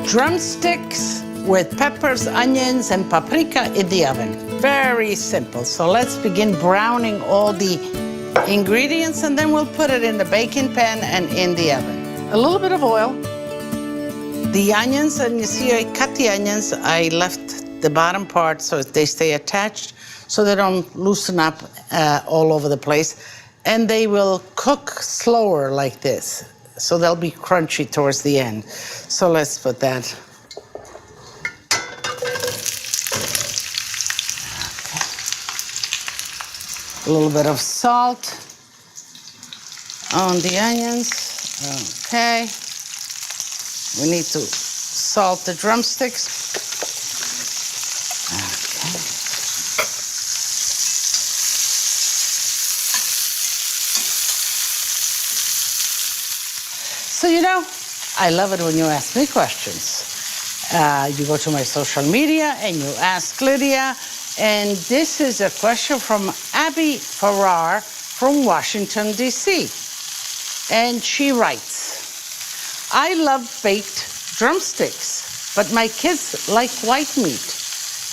Drumsticks with peppers, onions, and paprika in the oven. Very simple. So let's begin browning all the ingredients, and then we'll put it in the baking pan and in the oven. A little bit of oil. The onions, and you see I cut the onions. I left the bottom part so they stay attached so they don't loosen up all over the place. And they will cook slower like this. So they'll be crunchy towards the end. So let's put that. Okay. A little bit of salt on the onions. Okay. We need to salt the drumsticks. Okay. So, you know, I love it when you ask me questions. You go to my social media and you ask Lidia, and this is a question from Abby Farrar from Washington, D.C. And she writes, I love baked drumsticks, but my kids like white meat.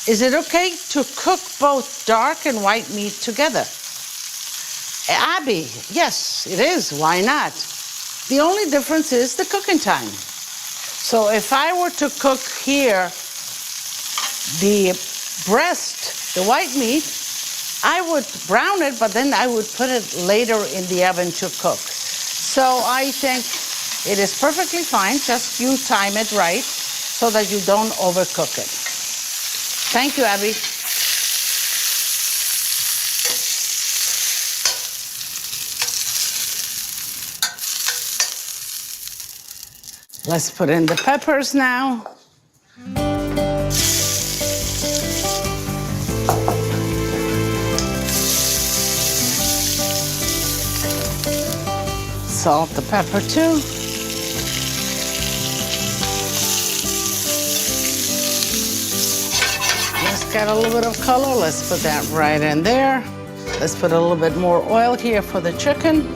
Is it okay to cook both dark and white meat together? Abby, yes, it is. Why not? The only difference is the cooking time. So if I were to cook here the breast, the white meat, I would brown it, but then I would put it later in the oven to cook. So I think it is perfectly fine, just you time it right so that you don't overcook it. Thank you, Abby. Let's put in the peppers now. Salt the pepper too. Let's get a little bit of color. Let's put that right in there. Let's put a little bit more oil here for the chicken.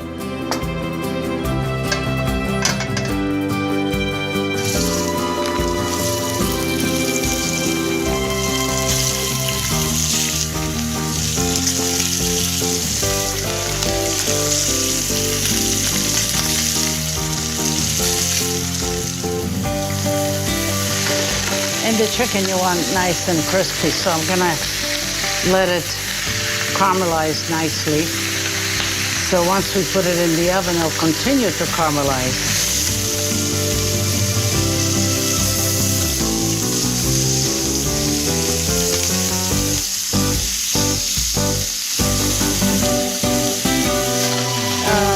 And the chicken you want nice and crispy, so I'm gonna let it caramelize nicely. So once we put it in the oven, it'll continue to caramelize.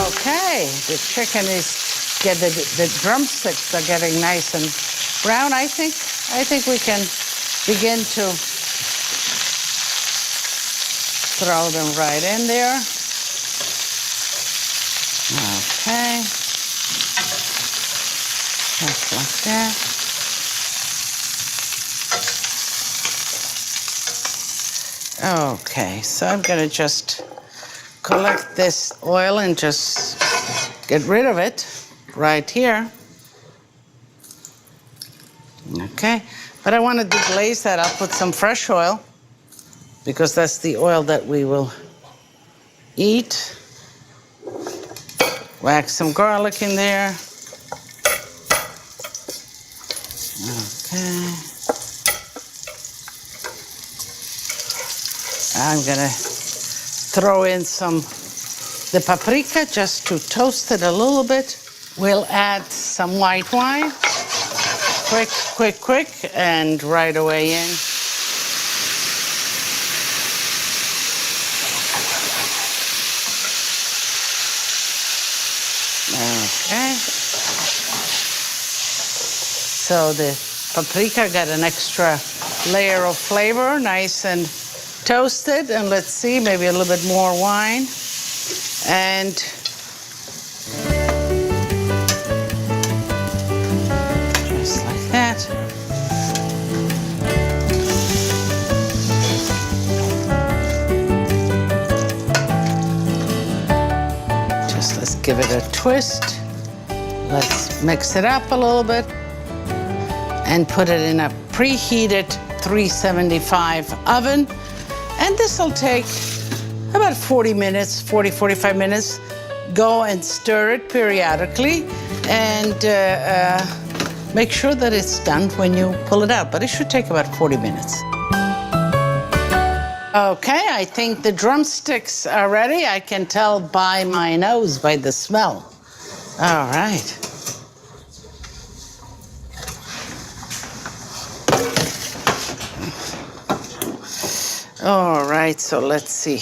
Okay, the chicken is the drumsticks are getting nice and brown. I think we can begin to throw them right in there. Okay. Just like that. Okay, so I'm gonna just collect this oil and just get rid of it right here. Okay, but I want to deglaze that. I'll put some fresh oil because that's the oil that we will eat. Whack some garlic in there. Okay. I'm gonna throw in the paprika just to toast it a little bit. We'll add some white wine. Quick, quick, quick, and right away in. Okay. So the paprika got an extra layer of flavor, nice and toasted. And let's see, maybe a little bit more wine. And just like that. Just let's give it a twist. Let's mix it up a little bit. and put it in a preheated 375 oven. And this will take about 40 minutes, 45 minutes. Go and stir it periodically and make sure that it's done when you pull it out, but it should take about 40 minutes. Okay, I think the drumsticks are ready. I can tell by my nose, by the smell. All right. All right, so let's see.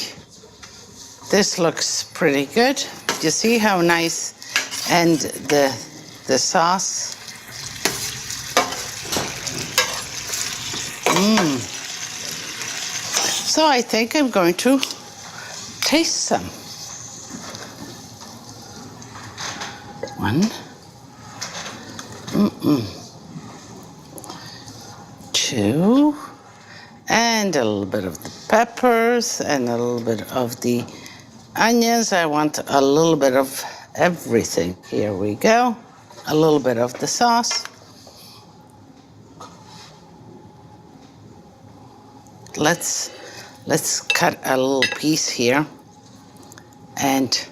This looks pretty good. You see how nice, and the sauce. So I think I'm going to taste some. One. Two. And a little bit of the peppers and a little bit of the onions. I want a little bit of everything. Here we go. A little bit of the sauce. Let's cut a little piece here. And,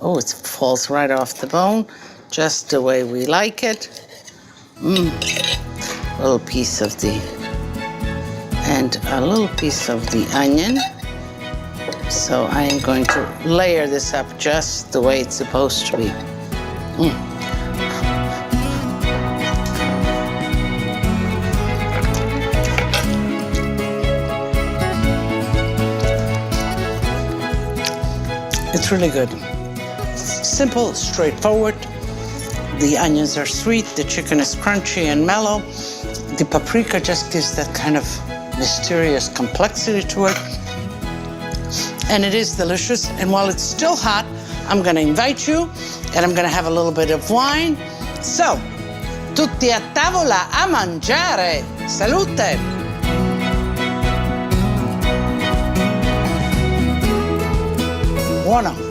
oh, it falls right off the bone, just the way we like it. A little piece of the, and a little piece of the onion. So I am going to layer this up just the way it's supposed to be. It's really good. Simple, straightforward. The onions are sweet, the chicken is crunchy and mellow. The paprika just gives that kind of mysterious complexity to it. And it is delicious. And while it's still hot, I'm gonna invite you, and I'm gonna have a little bit of wine. So, tutti a tavola a mangiare. Salute! Buono.